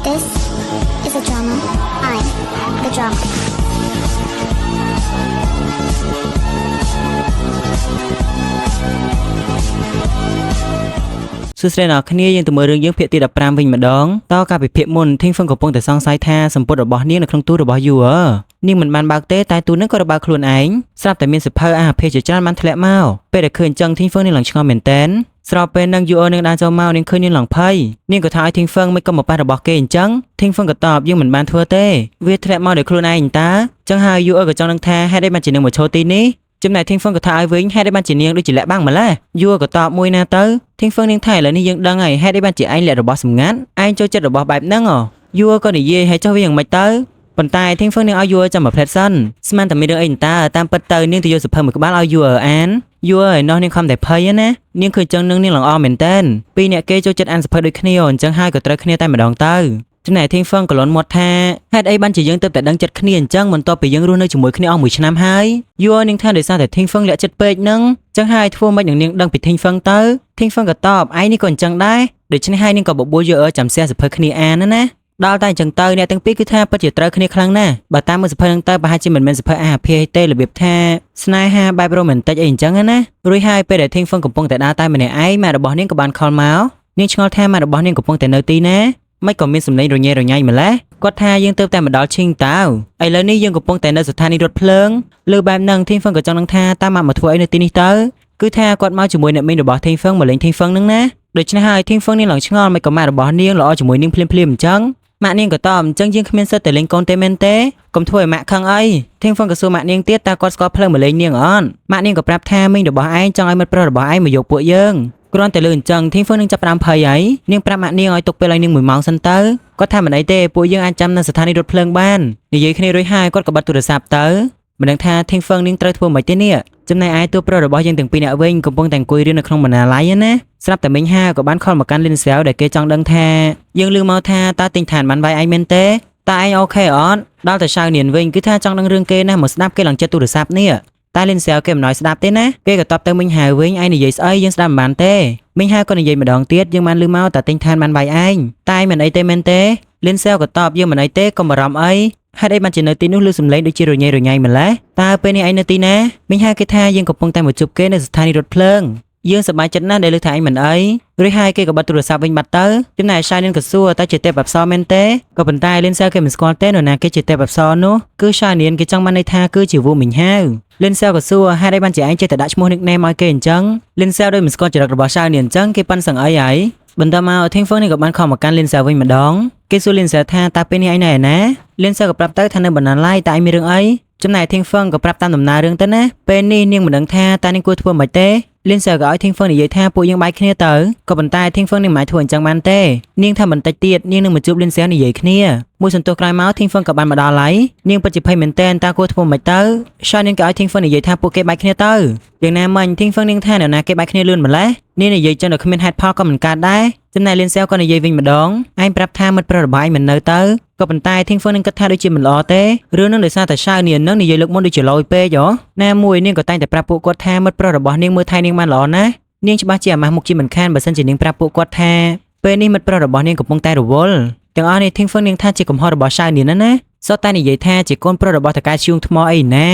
This is a drama. I'm the drama. សួស្តីអ្នកគ្នាយើងទៅមើលរឿងយើងភាគទី15វិញម្ដងតកាលពីភាគមុន Thing Fung កំពុងតែសង្ស័យថាសម្ពុតរបស់នាងនៅក្នុងទូរបស់ Viewer នាងមិនបានបើកទេតែទូនឹងក៏បើកខ្លួនឯងស្រាប់តែមានសភៅអាភេទជាច្រើនបានធ្លាក់មកពេលដែលឃើញអញ្ចឹង Thing Fung នាងឡើងឆ្ងល់មែនតែនស្របពេលនឹង Viewer នាងដើរចូលមកនាងឃើញនាងឡើងភ័យនាងក៏ថាឲ្យ Thing Fung មិនក៏មកប៉ះរបស់គេអញ្ចឹង Thing Fung ក៏តបយើងមិនបានធ្វើទេវាធ្លាក់មកដោយខ្លួនឯងតាអញ្ចឹងហើយ Viewer ក៏ចង់នឹងថាហេតុអីបានជានាងមកឈរទីនេះចំណែក Thing Fung ក៏ថាឲ្យវិញហេតុអីបានជានាងដូចជាលាក់បាំងម្ល៉េះ Viewer ក៏តបមួយណាទៅ Thing Fung នាងថាឥឡូវនេះយើងដឹងហើយហេតុអីបានជាឯងលាក់របស់សម្ងាត់ឯងចូលចិត្តរបស់បែបហ្នឹងViewer ក៏និយាយឲ្យចុះវាយ៉ាងម៉េចទៅប៉ុន្តែ Thing Fung នាងឲ្យ Viewer ចាំមកផ្លែតសិនស្មានតែមានរឿងអីតាតាមពិតទៅនាងទៅយកសភៅមួយក្បាលឲ្យ Viewer អាន Viewer ឯនោះនាងខំតែភ័យណានាងឃើញចឹងនាងឡើងអមមែនតែនពីរអ្នកគេចូលចិត្តអានសភៅដូចគ្នាអញ្ចឹងហើយក៏ត្រូវគ្នាតែម្ដងទៅចំណែក Thing Fung ក៏លន់មាត់ថាហេតុអីបានជាយើងទៅតែដឹងចិត្តគ្នាអញ្ចឹងបន្ទាប់ពីយើងរស់នៅជាមួយគ្នាអស់មួយឆ្នាំហើយ Viewer នាងថាដោយសារតែ Thing Fung លាក់ចិត្តពេកហ្នឹងអញ្ចឹងហើយធ្វើមិននឹងនាងដឹងពី Thing Fung ទៅ Thing Fung ក៏តបឯងនេះក៏អញ្ចឹងដែរដូច្នេះហើយនាងក៏បបួល Viewer ចាំសះសភៅគ្នាអានណាដល់តែអញ្ចឹងទៅអ្នកទាំងពីរគឺថាពិតជាត្រូវគ្នាខ្លាំងណាស់បើតាមមើលសភៅហ្នឹងទៅប្រហែលជាមិនមែនសភៅអាភាទេរបៀបថាស្នេហាបែបរ៉ូមែនទិកអីអញ្ចឹងណារួចហើយពេលដែល Thing Fung កំពុងតែដើរតែម្នាក់ឯងម៉ែរបស់នាងក៏បានខលមកនាងឆ្ងល់ថាម៉ែរបស់នាងកំពុងតែនៅទីណាមិនក៏មានសម្លេងរញ៉េរញ៉ៃម្ល៉េះគាត់ថាយើងទៅតែមកដល់ឈីងតាវឥឡូវនេះយើងកំពុងតែនៅស្ថានីយ៍រថភ្លើងលើបែបហ្នឹង Thing Fung ក៏ចង់នឹងថាតាមមកធ្វើអីនៅទីនេះទៅគឺថាគាត់មកជាមួយអ្នកមីងរបស់ Thing Fung មកលេង Thing Fung ហ្នឹងណាដូច្នេះហើយ Thing Fung នាងឡើងឆ្ងល់មិនក៏ម៉ែរបស់នាងល្អជាមួយនាងភ្លាមអញ្ចឹងម៉ាក់នាងក៏តបអញ្ចឹងយើងគ្មានសិទ្ធិតែលេងកូនទេមែនទេកុំធ្វើឲ្យម៉ាក់ខឹងអី Thing Fung ក៏សួរម៉ាក់នាងទៀតតើគាត់ស្គាល់ផ្លូវមកលេងនាងអត់ម៉ាក់នាងក៏ប្រាប់ថាមីងរបស់ឯងចង់ឲ្យមិត្តប្រុសរបស់ឯងមកយកពួកយើងគ្រាន់តែលើអញ្ចឹង Thing Fung នឹងចាប់ផ្ដើមភ័យហើយនាងប្រាប់ម៉ាក់នាងឲ្យទុកពេលឲ្យនាង1ម៉ោងសិនទៅគាត់ថាមិនអីទេពួកយើងអាចចាំនៅស្ថានីយ៍រថភ្លើងបាននិយាយគ្នារួចហើយគាត់ក៏បិទទូរស័ព្ទទៅមិនដឹងថា Thing Fung នាងត្រូវធ្វើម៉េចទេនេះចំណែកឯតួប្រុសរបស់យើងទាំងពីរនាក់វិញកំពុងតែអង្គុយរៀននៅក្នុងបណ្ណាល័យណាស្រាប់តែមីងហាក៏បានខលមកកាន់លីនសែវដែលគេចង់ដឹងថាយើងឮមកថាតើទិញឋានបានវាយឯងមែនទេតើឯងអូខេអត់ដល់តែឆៅនៀនវិញគឺថាចង់ដឹងរឿងគេណាមកស្ដាប់គេឡើងចិត្តទូរស័ព្ទនេះតែលីនសែវគេមិនnóiស្ដាប់ទេណាគេក៏តបទៅមីងហាវិញឯងនិយាយស្អីយើងស្ដាប់មិនបានទេមីងហាក៏និយាយម្ដងទៀតយើងបានឮមកតើទិញឋានបានវាយឯងតែឯងមិនអីទេមែនទេលីនសែវក៏តបយើងមិនអីទេកុំបារម្ភអីហេតុអីបានជានៅទីនោះឮសំឡេងដូចជារញ៉េរញ៉ៃម្ល៉េះតើពេលនេះឯងនៅទីណាមីងហាគេថាយើងកំពុងតែមកជួបគេនៅស្ថានីយ៍រថភ្លើងយើងសប្បាយចិត្តណាស់ដែលឮថាឯងមិនអីរួចហើយគេក៏បិទទូរស័ព្ទវិញបាត់ទៅចំណែក Shine ក៏សួរតើជាទេពអប្សរមែនទេក៏ប៉ុន្តែ Lin Seo គេមិនស្គាល់ទេនរណាគេជាទេពអប្សរនោះគឺ Shine គេចង់បានន័យថាគឺជាវូមីងហាវ Lin Seo ក៏សួរហេតុអីបានជាឯងចេះតែដាក់ឈ្មោះ nickname ឲ្យគេអញ្ចឹង Lin Seo ដូចមិនស្គាល់ចរិតរបស់ Shine អញ្ចឹងគេប៉ាន់សឹងអីហើយបន្តមក Thing Fung នេះក៏បានខំមកកាន់ Lin Seo វិញម្ដងគេសួរ Lin Seo ថាតើពេលនេះឯងនៅឯណា Lin Seo ក៏ប្រាប់ទៅថានៅបណ្ណាល័យតែឯងមានរឿងអីចំណែក Thing Fung ក៏ប្រាប់តាមដំណើររឿងទៅណាពេលនេះនាងមិនដឹងថាតើនាងគួរធ្វើម៉េចទេលីនសែវក៏ឲ្យ Thing Fung និយាយថាពួកយើងបែកគ្នាទៅក៏ប៉ុន្តែ Thing Fung នឹងមិនអាចធ្វើអញ្ចឹងបានទេនាងថាបន្តិចទៀតនាងនឹងមកជួបលីនសែវនិយាយគ្នាមួយសន្ទុះក្រោយមក Thing Fung ក៏បានមកដល់ហើយនាងពិតជាភ័យមែនតើតើគួរធ្វើម៉េចទៅShine នាងក៏ឲ្យ Thing Fung និយាយថាពួកគេបែកគ្នាទៅយ៉ាងណាមិញ Thing Fung នាងថាអ្នកណាគេបែកគ្នាលឿនម្ល៉េះនាងនិយាយចឹងដល់គ្មានហេតុផលក៏មិនកើតដែរចំណែកលីនសែវក៏និយាយវិញម្ដងឯងប្រាប់ថាមិត្តប្រុសរបស់ឯងមិននៅទៅក៏ប៉ុន្តែ Thing Fung នឹងគិតថាដូចជាមិនល្អទេរឿងនឹងដោយសារតែ Shine នាងនឹងនិយាយលើកមុនដូចជាលយពេកណាមួយនាងក៏តែងតែប្រាប់ពួកគាត់ថាមិត្តប្រុសរបស់នាងមើលថែនាងបានល្អណាស់នាងច្បាស់ជាអាម៉ាស់មុខជាមិនខានបើសិនជានាងប្រាប់ពួកគាត់ថាពេលនេះមិត្តប្រុសរបស់នាងកំពុងតែរវល់ទាំងអស់នេះ Thing Fung នាងថាជាកំហុសរបស់ Shine នាងណាសុទ្ធតែនិយាយថាជាកូនប្រុសរបស់តកែឈៀងថ្មអីណា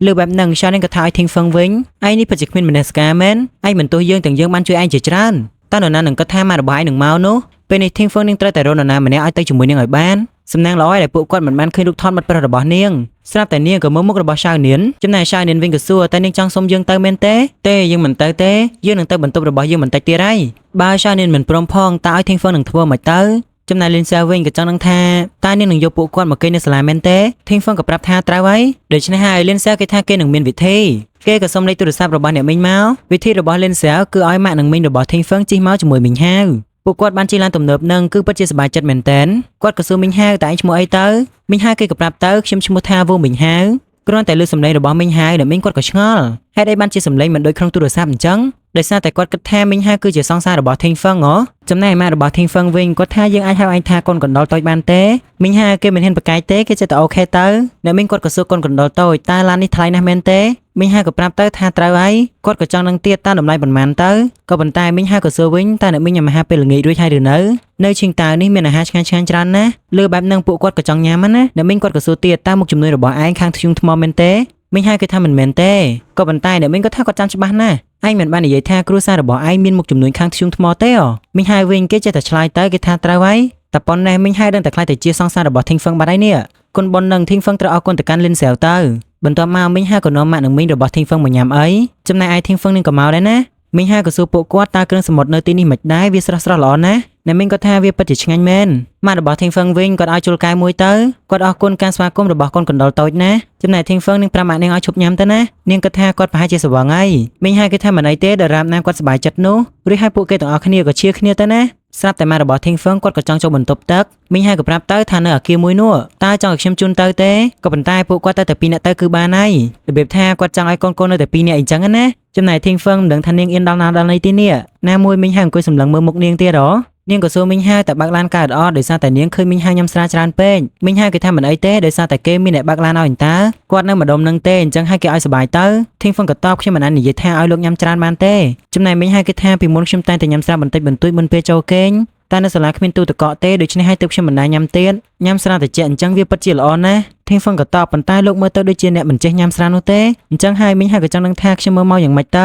លើបែបហ្នឹង Shine នាងក៏ថាឲ្យ Thing Fung វិញឯងនេះពិតជាគ្មានមនសិការមែនឯងមិនទោសយើងទាំងយើងបានជួយឯងជាច្រើនតើនរណានឹងគិតថាម៉ែរបស់ឯងនឹងមកនោះពេលនេះ Thing Fung នាងត្រូវតែរកនរណាម្នាក់ឲ្យទៅជាមួយនាងឲ្យបានសំណាងល្អដែលពួកគាត់មិនបានឃើញរូបថតមិត្តប្រុសរបស់នាងស្រាប់តែនាងក៏មើលមុខរបស់ Shine នាងចំណែក Shine នាងវិញក៏សួរតែនាងចង់សុំយើងទៅមែនទេយើងមិនទៅទេយើងនឹងទៅបន្ទប់របស់យើងបន្តិចទៀតហើយបើ Shine នាងមិនព្រមផងតើឲ្យ Thing Fung នឹងធ្វើមិនទៅចំណែក Lin Seo វិញក៏ចង់នឹងថាតើនាងនឹងយកពួកគាត់មកគេនៅសាលាមែនទេ Thing Fung ក៏ប្រាប់ថាត្រូវហើយដូច្នេះហើយ Lin Seo គេថាគេនឹងមានវិធីគេក៏សុំលេខទូរស័ព្ទរបស់អ្នកមីងមកវិធីរបស់ Lin Seo គឺឲ្យម៉ាក់និងមីងរបស់ Thing Fung ជិះមកជាមួយមីងហាវពួកគាត់បានជិះឡានទំនើបនឹងគឺពិតជាសប្បាយចិត្តមែនតើគាត់ក៏សួរមីងហាវតើឯងឈ្មោះអីទៅមីងហាវគេក៏ប្រាប់ទៅខ្ញុំឈ្មោះថាវូមីងហាវគ្រាន់តែលើសំឡេងរបស់មីងហាវដែលមីងគាត់ក៏ឆ្ងល់ហេតុអីបានជាសំឡេងមិនដូចក្នុងទូរស័ព្ទអញ្ចឹង ដោយសារតែគាត់គិតថាមីងហាគឺជាសង្សាររបស់ធីងហ្វឹងហ៎ចំណែកម៉ាក់របស់ធីងហ្វឹងវិញគាត់ថាយើងអាចហៅឯងថាកូនកណ្ដុរតូចបានទេមីងហាគេមិនហ៊ានប្រកែកទេគេចិត្តតែអូខេទៅអ្នកមីងគាត់ក៏សួរកូនកណ្ដុរតូចតើឡាននេះថ្លៃណាស់មែនទេមីងហាក៏ប្រាប់ទៅថាត្រូវហើយគាត់ក៏ចង់នឹងទៀតតើតម្លៃប៉ុន្មានទៅក៏ប៉ុន្តែមីងហាក៏សួរវិញតើអ្នកមីងញ៉ាំអាហារពេលល្ងាចរួចហើយឬនៅឈិងតៅនេះមានអាហារឆ្ងាញ់ច្រើនណាស់លើបែបហ្នឹងពួកគាត់ក៏ចង់ញ៉ាំណាអ្នកមីងគាត់ក៏សួរទៀតតើមុខជំនួយរបស់ឯងខាងធ្យូងថ្មមែនទេមីងហាគេថាមិនមែនទេក៏ប៉ុន្តែអ្នកមីងក៏ថាគាត់ចាំច្បាស់ណាស់ឯងមិនបាននិយាយថាគ្រួសាររបស់ឯងមានមុខជំនួយខាងធ្យូងថ្មទេមីងហាវិញគេចេះតែឆ្លើយទៅគេថាត្រូវហើយតែប៉ុណ្ណេះមីងហាដឹងតែខ្លាចតែជាសង្សាររបស់ធីងហ្វឹងបាត់ហើយនេះគុណបុណ្យនឹងធីងហ្វឹងត្រូវអរគុណទៅកាន់លិនសែវទៅបន្ទាប់មកមីងហាក៏នាំម៉ាក់និងមីងរបស់ធីងហ្វឹងមកញ៉ាំអីចំណែកឯធីងហ្វឹងនឹងក៏មកដែរណាមីងហាក៏សួរពួកគាត់តើគ្រឿងសមុទ្រនៅទីនេះមិនដែរវាស្រស់ៗល្អណាស់អ្នកមីងក៏ថាវាពិតជាឆ្ងាញ់មែនម៉ាក់របស់ធីងហ្វឹងវិញគាត់ឲ្យជុលកែមួយទៅគាត់អរគុណការស្វាគមន៍របស់កូនកណ្ដុរតូចណាចំណែកធីងហ្វឹងនឹងប្រាប់ម៉ាក់នាងឲ្យឈប់ញ៉ាំទៅណានាងគាត់ថាគាត់ប្រហែលជាស្រវឹងហើយមីងហាគេថាមិនអីទេដរាបណាគាត់សប្បាយចិត្តនោះរួចហើយពួកគេទាំងអស់គ្នាក៏ជៀរគ្នាទៅណាស្រាប់តែម៉ាក់របស់ធីងហ្វឹងគាត់ក៏ចង់ចូលបន្ទប់ទឹកមីងហាក៏ប្រាប់ទៅថានៅអគារមួយនោះតើចង់ឲ្យខ្ញុំជូនទៅទេក៏ប៉ុន្តែពួកគាត់តែ2នាក់ទៅគឺបានហើយរបៀបថាគាត់ចង់ឲ្យកូននៅតែ2នាក់អីចឹងណាចំណែកធីងហ្វឹងមិនដឹងថានាងអៀនដល់ណាដល់ណីទីនេះណាមួយមីងហាអង្គុយសម្លឹងមើលមុខនាងទៀតនាងក៏សួរមីងហាតែបើកឡានកើតអត់ដោយសារតែនាងឃើញមីងហាញ៉ាំស្រាច្រើនពេកមីងហាគេថាមិនអីទេដោយសារតែគេមានអ្នកបើកឡានឲ្យអញ្តាគាត់នៅម្ដុំនឹងទេអញ្ចឹងឲ្យគេឲ្យសុបាយទៅធីងហ្វឹងក៏តបខ្ញុំមិនអាចនិយាយថាឲ្យលោកញ៉ាំច្រើនបានទេចំណែកមីងហាគេថាពីមុនខ្ញុំតែងតែញ៉ាំស្រាបន្តិចបន្តួចមុនពេលចូលគេងតែនៅសាលាគ្មានទូទឹកកកទេដូច្នេះឲ្យទើបខ្ញុំមិនដែរញ៉ាំទៀតញ៉ាំស្រាត្រជាក់អញ្ចឹងវាពិតជាល្អណាស់ធីងហ្វឹងក៏តបប៉ុន្តែលោកមើលទៅដូចជាអ្នកមិនចេះញ៉ាំស្រានោះទេអញ្ចឹងហើយមីងហាក៏ចង់នឹងថាខ្ញុំមើលមកយ៉ាងម៉េចទ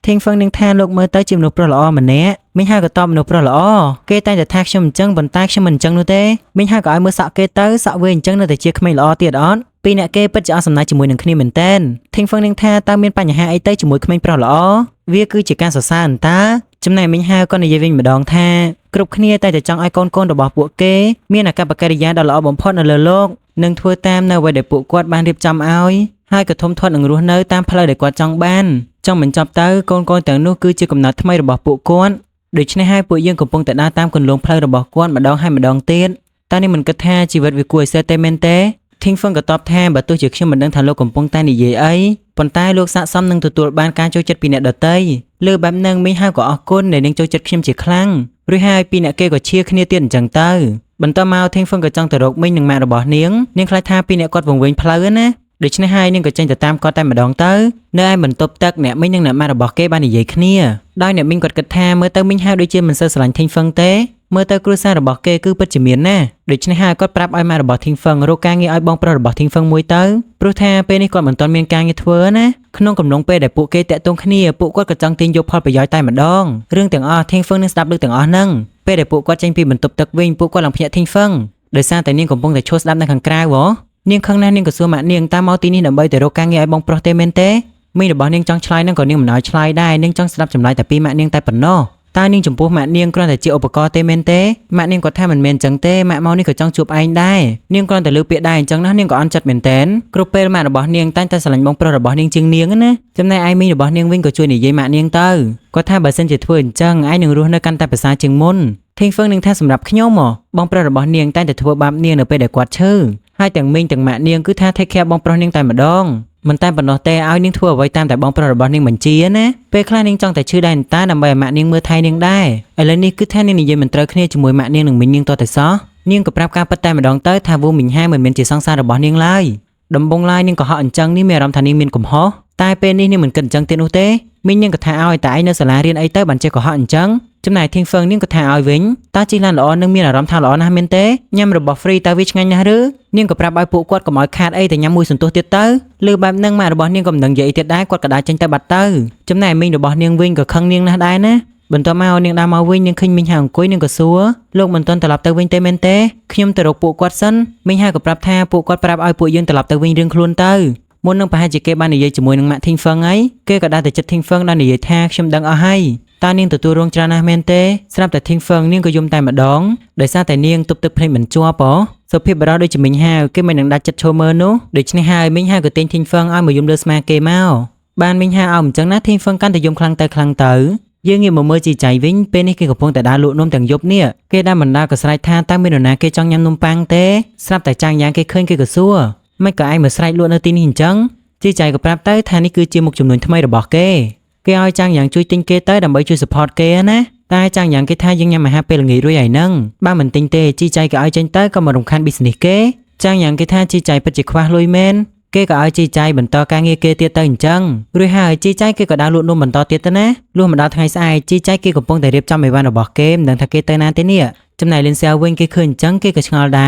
ៅធីងហ្វឹងនឹងថាលោកមើលទៅជាមនុស្សប្រុសល្អម្នាក់មីងហាក៏តបមនុស្សប្រុសល្អគេតែងតែថាខ្ញុំអញ្ចឹងប៉ុន្តែខ្ញុំមិនអញ្ចឹងនោះទេមីងហាក៏ឲ្យមើលសក់គេទៅសក់វាអញ្ចឹងនៅតែជាក្មេងល្អទៀតអត់ពីអ្នកគេពិតជាអស់សំណាចជាមួយនឹងគ្នាមែនតែនធីងហ្វឹងនឹងថាតើមានបញ្ហាអីទៅជាមួយក្មេងប្រុសល្អវាគឺជាការសរសើរអន្តាចំណែកមីងហាក៏និយាយវិញម្ដងថាគ្រប់គ្នាតែចង់ឲ្យកូនរបស់ពួកគេមានអាកប្បកិរិយាដ៏ល្អបំផុតនៅលើលោកនិងធ្វើតាមនៅអ្វីដែលពួកគាត់បានរៀបចំឲ្យហើយក៏ធំធាត់នឹងរស់នៅតាមផ្លូវដែលគាត់ចង់បានចង់បញ្ចប់ទៅកូនទាំងនោះគឺជាកំណត់ថ្មីរបស់ពួកគាត់ដូច្នេះហើយពួកយើងកំពុងតែដើរតាមគន្លងផ្លូវរបស់គាត់ម្ដងហើយម្ដងទៀតតើនេះមិនគិតថាជីវិតវាគួរឲ្យសែទេមែនទេធីងហ្វឹងក៏តបថាបើទោះជាខ្ញុំមិនដឹងថាលោកកំពុងតែនិយាយអីប៉ុន្តែលោកស័ក្តិសមនឹងទទួលបានការចូលចិត្តពីអ្នកដទៃលើបែបហ្នឹងមីងហាក៏អរគុណដែលនាងចូលចិត្តខ្ញុំជាខ្លាំងរួចហើយពីអ្នកគេក៏ឈៀគ្នាទៀតអញ្ចឹងទៅបន្ទាប់មកធីងហ្វឹងក៏ចង់ទៅរកមីងនិងម៉ាក់របស់នាងខ្លាចថាពីអ្នកគាត់វង្វេងផ្លូវណាដូច្នេះហើយនាងក៏ចេញទៅតាមគាត់តែម្ដងទៅនៅឯបន្ទប់ទឹកអ្នកមីងនិងអ្នកម៉ាក់របស់គេបាននិយាយគ្នាដោយអ្នកមីងគាត់គិតថាមើលទៅមីងហាដូចជាមិនសូវស្រឡាញ់ធីងហ្វឹងទេមើលទៅគ្រួសាររបស់គេគឺពិតជាមានណាដូច្នេះហើយគាត់ប្រាប់ឲ្យម៉ាក់របស់ធីងហ្វឹងរកការងារឲ្យបងប្រុសរបស់ធីងហ្វឹងមួយទៅព្រោះថាពេលនេះគាត់មិនទាន់មានការងារធ្វើណាក្នុងកំឡុងពេលដែលពួកគេតាក់ទងគ្នាពួកគាត់ក៏ចង់ទាញយកផលប្រយោជន៍តែម្ដងរឿងទាំងអស់ធីងហ្វឹងនឹងស្ដាប់លើទាំងអស់ហ្នឹងពេលដែលពួកគាត់ចេញពីបន្ទប់ទឹកវិញពួកគាត់ឡើងភ្ញាក់ធីងហ្វឹងដោយសារតែនាងកំពុងតែឈរស្ដាប់នៅខាងក្រៅនាងខឹងណាស់នាងក៏សួរម៉ាក់នាងតើមកទីនេះដើម្បីទៅរកការងារឲ្យបងប្រុសទេមែនទេមីងរបស់នាងចង់ឆ្លើយនឹងក៏នាងមិនឲ្យឆ្លើយដែរនាងចង់ស្ដាប់ចម្លើយតែពីម៉ាក់នាងតែប៉ុណ្ណោះតើនាងចំពោះម៉ាក់នាងគ្រាន់តែជាឧបករណ៍ទេមែនទេម៉ាក់នាងគាត់ថាមិនមែនអញ្ចឹងទេម៉ាក់មកនេះក៏ចង់ជួបឯងដែរនាងគ្រាន់តែលើពាក្យដែរអញ្ចឹងណានាងក៏អន់ចិត្តមែនតែនគ្រប់ពេលម៉ាក់របស់នាងតែងតែស្រឡាញ់បងប្រុសរបស់នាងជាងនាងណាចំណែកឯមីងរបស់នាងវិញក៏ជួយនិយាយម៉ាក់នាងទៅគាត់ថាបើសិនជាធ្វើអញ្ចឹងឯងនឹងរស់នៅកាន់តែប្រសើរជាងមុនធីងហ្វឹងនឹងថាសម្រាប់ខ្ញុំបងប្រុសរបស់នាងតែងតែធ្វើបាបនាងនៅពេលដែលគាត់ឈឺហើយទាំងមីងទាំងម៉ាក់នាងគឺថា take care បងប្រុសនាងតែម្ដងមិនតែប៉ុណ្ណោះទេឲ្យនាងធ្វើអ្វីតាមតែបងប្រុសរបស់នាងបញ្ជាណាពេលខ្លះនាងចង់តែឈឺដែរតែដើម្បីឲ្យម៉ាក់នាងមើលថែនាងដែរឥឡូវនេះគឺថានាងនិយាយមិនត្រូវគ្នាជាមួយម៉ាក់នាងនិងមីងនាងតតែសោះនាងក៏ប្រាប់ការពិតតែម្ដងទៅថាវូមីងហាមិនមែនជាសង្សាររបស់នាងឡើយដំបងឡើយនាងក៏ហក់អញ្ចឹងនេះមានអារម្មណ៍ថានាងមានកំហុសតែពេលនេះនាងមិនគិតអញ្ចឹងទេនោះទេមីងនាងក៏ថាឲ្យតែឯងនៅសាលារៀនអីទៅបានចេះកុហកអញ្ចឹងចំណែកធីងហ្វឹងនាងក៏ថាឲ្យវិញតើជិះឡានល្អនឹងមានអារម្មណ៍ថាល្អណាស់មែនទេញ៉ាំរបស់ free តើវាឆ្ងាញ់ណាស់ឬនាងក៏ប្រាប់ឲ្យពួកគាត់កុំឲ្យខាតអីតែញ៉ាំមួយសន្ទុះទៀតទៅលើបែបហ្នឹងម៉ាក់របស់នាងក៏មិនដឹងនិយាយទៀតដែរគាត់ក៏ដើរចេញទៅបាត់ទៅចំណែកមីងរបស់នាងវិញក៏ខឹងនាងណាស់ដែរណាបន្ទាប់មកនាងដើរមកវិញនាងឃើញមីងហាអង្គុយនាងក៏សួរលោកមិនទាន់ត្រឡប់ទៅវិញទេមែនទេខ្ញុំទៅរកពួកគាត់សិនមីងហាក៏ប្រាប់ថាពួកគាត់ប្រាប់ឲ្យពួកយើងត្រឡប់ទៅវិញរៀងខ្លួនទៅមុននឹងប្រហែលជាគេបាននិយាយជាមួយនឹងម៉ាក់ធីងហ្វឹងហើយគេក៏ដើរទៅចិត្តធីងហ្វឹងដល់និយាយថាខ្ញុំដឹងអស់ហើយតើនាងទទួលរងច្រើនណាស់មែនទេស្រាប់តែធីងហ្វឹងនាងក៏យំតែម្ដងដោយសារតែនាងទប់ទឹកភ្នែកមិនជាប់សុភាពបរោះដូចជាមីងហាគេមិននឹងដាច់ចិត្តឈរមើលនោះដូច្នេះហើយមីងហាក៏ទាញធីងហ្វឹងឲ្យមកយំលើស្មាគេមកបានមីងហាឲ្យអញ្ចឹងណាធីងហ្វឹងកាន់តែយំខ្លាំងទៅយើងងាកមកមើលជីចៃវិញពេលនេះគេកំពុងតែដើរលក់នំទាំងយប់នេះគេដើរបណ្ដាក៏ស្រែកថាតើមាននរណាគេចង់ញ៉ាំនំប៉័ងទេស្រាប់តែចាងយ៉ាងគេឃើញគេក៏សួរមិនក៏ឯងមកស្រែកលក់នៅទីនេះអញ្ចឹងជីចៃក៏ប្រាប់ទៅថានេះគឺជាមុខចំនួនថ្មីរបស់គេ គេឲ្យចាំងយ៉ាងជួយទិញគេទៅដើម្បីជួយ support គេណាតែចាំងយ៉ាងគេថាយើងញ៉ាំអាហារពេលល្ងាចរួចហើយហ្នឹងបើមិនទិញទេជីចៃគេឲ្យចេញទៅក៏មករំខាន business គេចាំងយ៉ាងគេថាជីចៃពិតជាខ្វះលុយមែនគេក៏ឲ្យជីចៃបន្តការងារគេទៀតទៅអញ្ចឹងរួចហើយជីចៃគេក៏ដើរលក់នំបន្តទៀតទៅណាលុះមកដល់ថ្ងៃស្អែកជីចៃគេកំពុងតែរៀបចំអីវ៉ាន់របស់គេមិនដឹងថាគេទៅណាទេនេះចំណែកលីនសែវិញគេឃើញអញ្ចឹងគេក៏ឆ្ងល់ដែ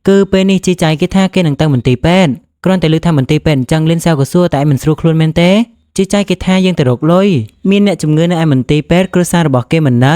រគឺពេលនេះជីចៃគេថាគេនឹងទៅមន្ទីរពេទ្យគ្រាន់តែឮថាមន្ទីរពេទ្យអញ្ចឹងលីនសែក៏សួរតែមិនស្រួលខ្លួនមែនទេជីចៃគេថាយើងទៅរកលុយមានអ្នកជំងឺនៅឯមន្ទីរពេទ្យគ្រួសាររបស់គេមិននៅ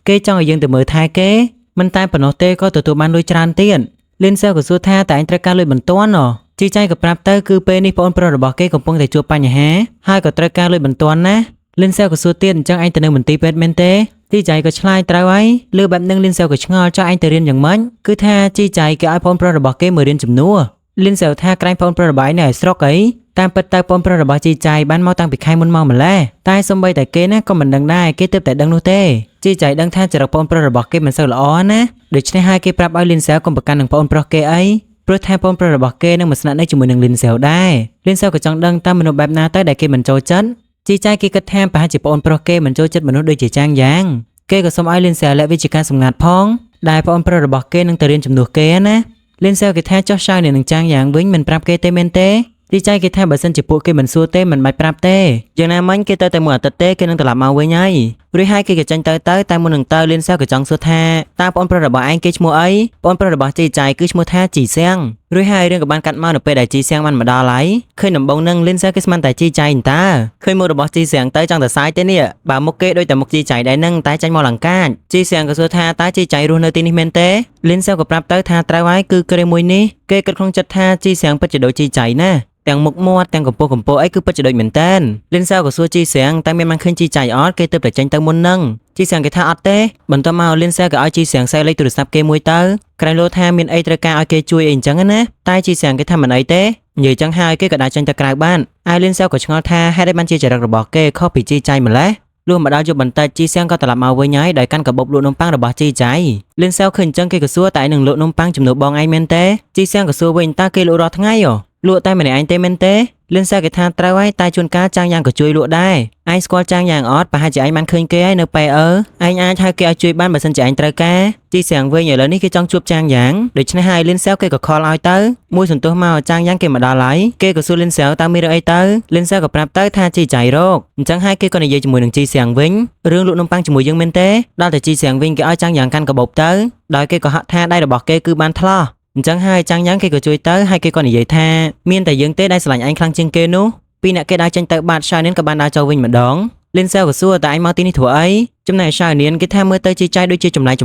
គេចង់ឲ្យយើងទៅមើលថែគេមិនតែប៉ុណ្ណោះទេក៏ទទួលបានលុយច្រើនទៀតលីនសែក៏សួរថាតែឯងត្រូវការលុយបន្ទាន់ហ៎ជីចៃក៏ប្រាប់ទៅគឺពេលនេះប្អូនប្រុសរបស់គេកំពុងតែជួបបញ្ហាហើយក៏ត្រូវការលុយបន្ទាន់ណាលីនសែក៏សួរទៀតអញ្ចឹងឯងទៅនៅមន្ទីរពេទ្យមែនទេជីចៃក៏ឆ្លើយត្រូវហើយលើបែបហ្នឹងលីនសែក៏ឆ្ងល់ចុះឯងទៅរៀនយ៉ាងម៉េចគឺថាជីចៃគេឲ្យប្អូនប្រុសរបស់គេមករៀនជំនួសលីនសែថាក្រែងប្អូនប្រុសរបស់ឯងនៅឯស្រុកអីតាមពិតទៅប្អូនប្រុសរបស់ជីចៃបានមកតាំងពីខែមុនមកម្ល៉េះតែសូម្បីតែគេណាក៏មិនដឹងដែរគេទើបតែដឹងនោះទេជីចៃដឹងថាចរិតប្អូនប្រុសរបស់គេមិនសូវល្អណាដូច្នេះហើយគេប្រាប់ឲ្យលីនសែកុំប្រកាន់នឹងប្អូនប្រុសគេអីព្រោះថាប្អូនប្រុសរបស់គេនឹងមកស្នាក់នៅជាមួយនឹងលីនសែដែរលីនសែក៏ចង់ដឹងតើមនុស្សបែបណាទៅដែលគេមិនចូលចិត្តជីចៃគេគិតថាប្រហែលជាប្អូនប្រុសគេមិនចូលចិត្តមនុស្សដូចជាចាងយ៉ាងគេក៏សុំឲ្យលីនសែលាក់វិជ្ជាការសម្ងាត់ផងដែលប្អូនប្រុសរបស់គេនឹងទៅរៀនជំនួសគេណាលីនសែគេថាចុះចៅនឹងចាងយ៉ាងវិញមិនប្រាប់គេទេមែនទេជីចៃគេថាបើសិនជាពួកគេមិនសួរទេមិនបាច់ប្រាប់ទេយ៉ាងណាមិញគេទៅតែមួយអាទិត្យទេគេនឹងត្រឡប់មកវិញហើយរួចហើយគេក៏ចេញទៅតែមុននឹងទៅលៀនសៅក៏ចង់សួរថាតើបងប្រុសរបស់ឯងគេឈ្មោះអីបងប្រុសរបស់ជីចៃគឺឈ្មោះថាជីសៀងរួចហើយរឿងក៏បានកាត់មកនៅពេលដែលជីសៀងបានមកដល់ហើយឃើញដំបងនឹងលៀនសៅគេស្មានតែជីចៃតើឃើញមុខរបស់ជីសៀងទៅចង់ទៅសាយទេនេះបើមុខគេដូចតែមុខជីចៃដែរនឹងតែចាញ់មកលង្កាចជីសៀងក៏សួរថាតើជីចៃរស់នៅទីនេះមែនទេលៀនសៅក៏ប្រាប់ទៅថាត្រូវហើយគឺគ្រាមួយនេះគេគិតក្នុងចិត្តថាជីសៀងពិតជាដូចជីចៃណាទាំងមុខមាត់ទាំងកម្ពស់អីគឺពិតជាដូចមែនតើលិនសៅក៏សួរជីសៀងតែមានបានឃើញជីចៃអត់គេទៅតែចេញទៅមុននឹងជីសៀងគេថាអត់ទេបន្ទាប់មកលិនសៅក៏ឲ្យជីសៀងសេលេខទូរស័ព្ទគេមួយទៅក្រែងលោថាមានអីត្រូវការឲ្យគេជួយអីអញ្ចឹងណាតែជីសៀងគេថាមិនអីទេនិយាយចឹងហើយគេក៏ដាក់ចេញទៅក្រៅបានហើយលិនសៅក៏ឆ្ងល់ថាហេតុអីបានជាចរិតរបស់គេខុសពីជីចៃម្ល៉េះលុះមកដល់យប់បន្តិចជីសៀងក៏ត្រឡប់មកវិញហើយដោយកាន់កាបូបលក់នំប៉័ងរបស់ជីចៃលិនសៅឃើញអញ្ចឹងគេក៏សួរតែនឹងលក់នំប៉័ងជំនួសបងឯងមែនទេជីសៀងក៏សួរវិញតើគេលក់រាល់ថ្ងៃលក់តែម្នាក់ឯងទេមែនទេលិនសៅគេថាត្រូវហើយតែជួនកាលចាងយ៉ាងក៏ជួយលក់ដែរឯងស្គាល់ចាងយ៉ាងអត់ប្រហែលជាឯងបានឃើញគេហើយនៅពេលឯងអាចហៅគេឲ្យជួយបានបើសិនជាឯងត្រូវការជីសៀងវិញឥឡូវនេះគេចង់ជួបចាងយ៉ាងដូច្នេះហើយលិនសៅគេក៏ខលឲ្យទៅមួយសន្ទុះមកចាងយ៉ាងគេមកដល់ហើយគេក៏សួរលិនសៅតើមានរឿងអីទៅលិនសៅក៏ប្រាប់ទៅថាជីចៃរោគអញ្ចឹងហើយគេក៏និយាយជាមួយនឹងជីសៀងវិញរឿងលក់នំប៉័ងជាមួយយើងមែនទេដល់តែជីសៀងវិញគេឲ្យចាងយ៉ាងកាន់កាបូបទៅដោយគេក៏ហាក់ថាដៃរបស់គេគឺបានថ្លោះអញ្ចឹងហើយចាំងយ៉ាងគេក៏ជួយទៅហើយគេក៏និយាយថាមានតែយើងទេដែលស្រឡាញ់ឯងខ្លាំងជាងគេនោះពីអ្នកគេដើរចេញទៅបាត់ Shine ក៏បានដើរចូលវិញម្ដងលិនសៅក៏សួរតែឯងមកទីនេះធ្វើអីចំណែក Shine គេថាមើលទៅជីចៃដូចជាចម្លែក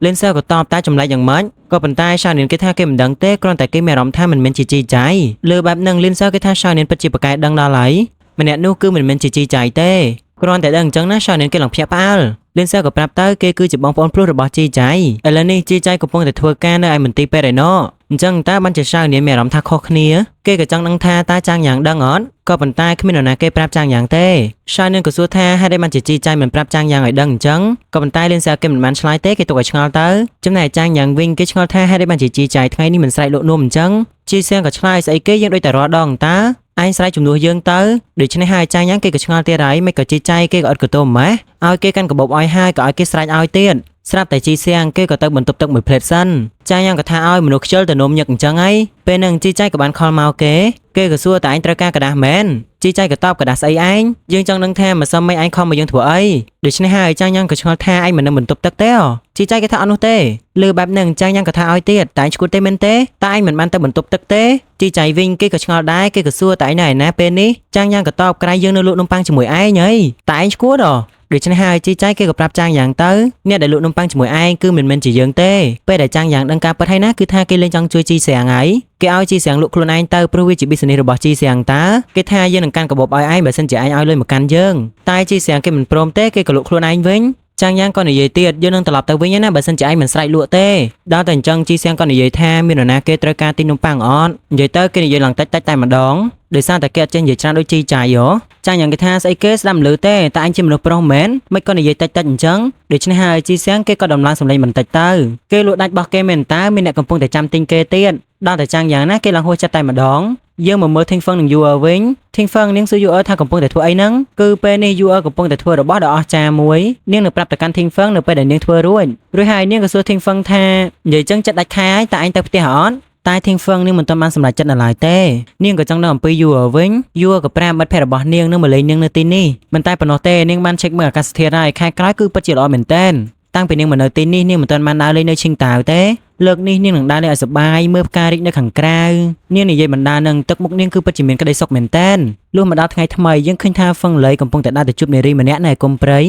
លិនសៅក៏តបតែចម្លែកយ៉ាងម៉េចក៏ប៉ុន្តែ Shine គេថាគេមិនដឹងទេគ្រាន់តែគេមានអារម្មណ៍ថាមិនមែនជាជីចៃលើបែបហ្នឹងលិនសៅគេថា Shine ពិតជាប្រកែកដឹងដល់ហើយម្នាក់នោះគឺមិនមែនជាជីចៃទេគ្រាន់តែដឹងអញ្ចឹងណា Shine គេឡើងភ្ញាក់ផ្អើលលិនសៅក៏ប្រាប់ទៅគេគឺជាបងប្អូនភ្លោះរបស់ជីចៃឥឡូវនេះជីចៃកំពុងតែធ្វើការនៅឯមន្ទីរពេទ្យឯណោះអញ្ចឹងតើបានជាShineមានអារម្មណ៍ថាខុសគ្នាគេក៏ចង់ដឹងថាតើចាងយ៉ាងដឹងអត់ក៏ប៉ុន្តែគ្មាននរណាគេប្រាប់ចាងយ៉ាងទេ Shine ក៏សួរថាហេតុអីបានជាជីចៃមិនប្រាប់ចាងយ៉ាងឲ្យដឹងអញ្ចឹងក៏ប៉ុន្តែលិនសៅគេមិនបានឆ្លើយទេគេទុកឲ្យឆ្ងល់ទៅចំណែកចាងយ៉ាងវិញគេឆ្ងល់ថាហេតុអីបានជាជីចៃថ្ងៃនេះមិនស្រែកលក់នំអញ្ចឹងជីសៀងក៏ឆ្លើយស្អីគេយើងដូចតែរាល់ដងតើឯងស្រែកជំនួសយើងទៅដូច្នេះហើយចាងយ៉ាងគេក៏ឆ្ងល់ទៀតហើយមិនក៏ជីចៃគេក៏អត់កតោម៉េះឲ្យគេកាន់កាបូបឲ្យហើយក៏ឲ្យគេស្រែកឲ្យទៀតស្រាប់តែជីសៀងគេក៏ទៅបន្ទប់ទឹកមួយផ្លេតសិនចាងយ៉ាងក៏ថាឲ្យមនុស្សខ្ជិលទៅនំញឹកអញ្ចឹងហើយពេលហ្នឹងជីចៃក៏បានខលមកគេក៏សួរតែឯងត្រូវការกระดาษមែនជីចៃក៏តបกระดาษស្អីឯងយើងចង់ដឹងថាម្សិលមិញឯងខំមកយើងធ្វើអីដូច្នេះហើយចាងយ៉ាងក៏ឆ្ងល់ថាឯងមិននៅបន្ទប់ទឹកទេជីចៃគេថាអត់នោះទេលើបែបហ្នឹងចាងយ៉ាងក៏ថាឲ្យទៀតតែឯងឈួតទេមែនទេតែឯងមិនបានទៅបន្ទប់ទឹកទេជីចៃវិញគេក៏ឆ្ងល់ដែរគេក៏សួរតែឯងណាពេលនេះចាងយ៉ាងក៏តបក្រៃយើងនៅលក់នំប៉័ងជាមួយឯងហើយតែឯងឈួតដូច្នេះហើយជីចៃគេក៏ប្រាប់ចាងយ៉ាងទៅអ្នកដែលលក់នំប៉័ងជាមួយឯងគឺមិនមែនជាយើងទេពេលដែលចាងយ៉ាងដឹងការពិតហើយណាគឺថាគេលេងចង់ជួយជីសៀងហើយគេឲ្យជីសៀងលក់ខ្លួនឯងទៅព្រោះវាជា business របស់ជីសៀងតើគេថាយើងនឹងកាន់កាបូបឲ្យឯងបើសិនជាឯងឲ្យលុយមកកាន់យើងតែជីសៀងគេមិនព្រមទេគេក៏លក់ខ្លួនឯងវិញចាងយ៉ាងក៏និយាយទៀតយើងនឹងត្រឡប់ទៅវិញណាបើសិនជាឯងមិនស្រែកលក់ទេដល់តែអញ្ចឹងជីសៀងក៏និយាយថាមាននរណាគេត្រូវការទិញនំប៉័ងអត់និយាយទៅគេនិយាយឡើងតិចតែម្ដងដោយសារតែគេអត់ចេះនិយាយច្រើនដូចជីចៃចាងយ៉ាងគេថាស្អីគេស្ដាប់មិនឮទេតែអញជាមនុស្សប្រុសមែនមិនក៏និយាយតិចអញ្ចឹងដូច្នេះហើយជីសៀងគេក៏ដំឡើងសម្លេងបន្តិចទៅគេលក់ដាច់របស់គេមែនតើមានអ្នកកំពុងតែចាំទិញគេទៀតដល់តែចាងយ៉ាងណាគេឡើងហួសចិត្តតែម្ដង យើងមកមើល Thing Feng និង Yu វិញ Thing Feng នាងសួរ Yu ថាកំពុងតែធ្វើអីហ្នឹងគឺពេលនេះ Yu កំពុងតែធ្វើរបស់ដ៏អស្ចារ្យមួយនាងនឹងប្រាប់ទៅកាន់ Thing Feng នៅពេលដែលនាងធ្វើរួចហើយនាងក៏សួរ Thing Feng ថានិយាយចឹងចិត្តដាច់ខាយតើឯងទៅផ្ទះអត់តែ Thing Feng នាងមិនទាន់បានសម្រេចចិត្តនៅឡើយទេនាងក៏ចង់ដឹងអំពី Yu វិញ Yu ក៏ប្រាប់មិត្តភក្តិរបស់នាងនឹងមកលេងនាងនៅទីនេះមិនតែប៉ុណ្ណោះទេនាងបាន check មើលអាកាសធាតុហើយខែក្រោយគឺពិតជាល្អមែនទែនតាំងពីនាងមកនៅទីនេះនាងមិនទាន់បានដើរលេងនៅឈិងតាវទេលើកនេះនាងនឹងដើរលេងឲ្យសប្បាយមើលផ្ការីកនៅខាងក្រៅនាងនិយាយបណ្ដានឹងទឹកមុខនាងគឺពិតជាមានក្តីសុខមែនទែនលុះមកដល់ថ្ងៃថ្មីយើងឃើញថាហ្វឹងលីកំពុងតែដើរទៅជួបនារីម្នាក់នៅគុំព្រៃ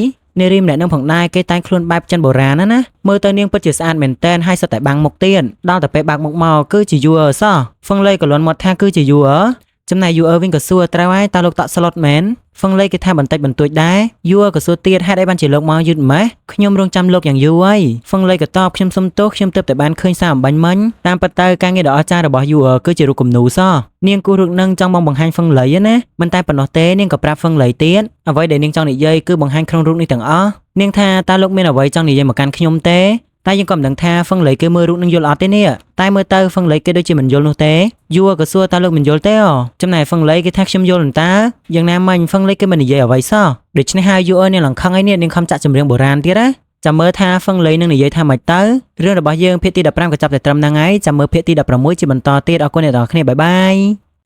នារីម្នាក់នឹងផងដែរគេតែងខ្លួនបែបចិនបុរាណណាមើលទៅនាងពិតជាស្អាតមែនទែនហើយសុទ្ធតែបាំងមុខទៀតដល់តែពេលបើកមុខមកគឺជាយូអឺសោះហ្វឹងលីក៏លន់មាត់ថាគឺជាយូអឺចំណែកយូអឺវិញក៏សួរត្រូវហើយតើលោកតក់ស្លុតមែនហ្វឹងលីគេថាបន្តិចបន្តួចដែរយូអឺក៏សួរទៀតហេតុអីបានជាលោកមកយឺតម៉េះខ្ញុំរងចាំលោកយ៉ាងយូរហើយហ្វឹងលីក៏តបខ្ញុំសុំទោសខ្ញុំទើបតែបានឃើញសារអំបញ្ញមិញតាមពិតទៅការងារដ៏អស្ចារ្យរបស់យូអឺគឺជារូបគំនូរសោះនាងគូររូបនឹងចង់បង្ហាញហ្វឹងលីណាមិនតែប៉ុណ្ណោះទេនាងក៏ប្រាប់ហ្វឹងលីទៀតអ្វីដែលនាងចង់និយាយគឺបង្ហាញក្នុងរូបនេះទាំងអស់នាងថាតើលោកមានអ្វីចង់និយាយមកកាន់ខ្ញុំទេតែយើងក៏មិនដឹងថាហ្វឹងលីគេមើលរូបនឹងយល់អត់ទេនេះតែមើលទៅហ្វឹងលីគេដូចជាមិនយល់នោះទេយូក៏សួរតើលោកមិនយល់ទេចំណែកហ្វឹងលីគេថាខ្ញុំយល់តើយ៉ាងណាមិញហ្វឹងលីគេមិននិយាយអ្វីសោះដូច្នេះហើយយូនាងឡើងខឹងហើយនាងខំចាក់ចម្រៀងបុរាណទៀតណាចាំមើលថាហ្វឹងលីនឹងនិយាយថាម៉េចទៅរឿងរបស់យើងភាគទី15ក៏ចាប់តែត្រឹមហ្នឹងហើយចាំមើលភាគទី16ជាបន្តទៀតអរគុណអ្នកទាំងអស់គ្នាបាយបាយ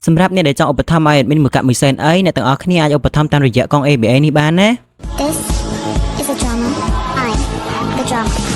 សម្រាប់អ្នកដែលចង់ឧបត្ថម្ភឲ្យ admin មួយកមីសែនអីអ្នកទាំងអស់គ្នាអាចឧបត្ថម្ភតាមរយៈកង ABA នេះបានណា This is a drama. I'm the drama.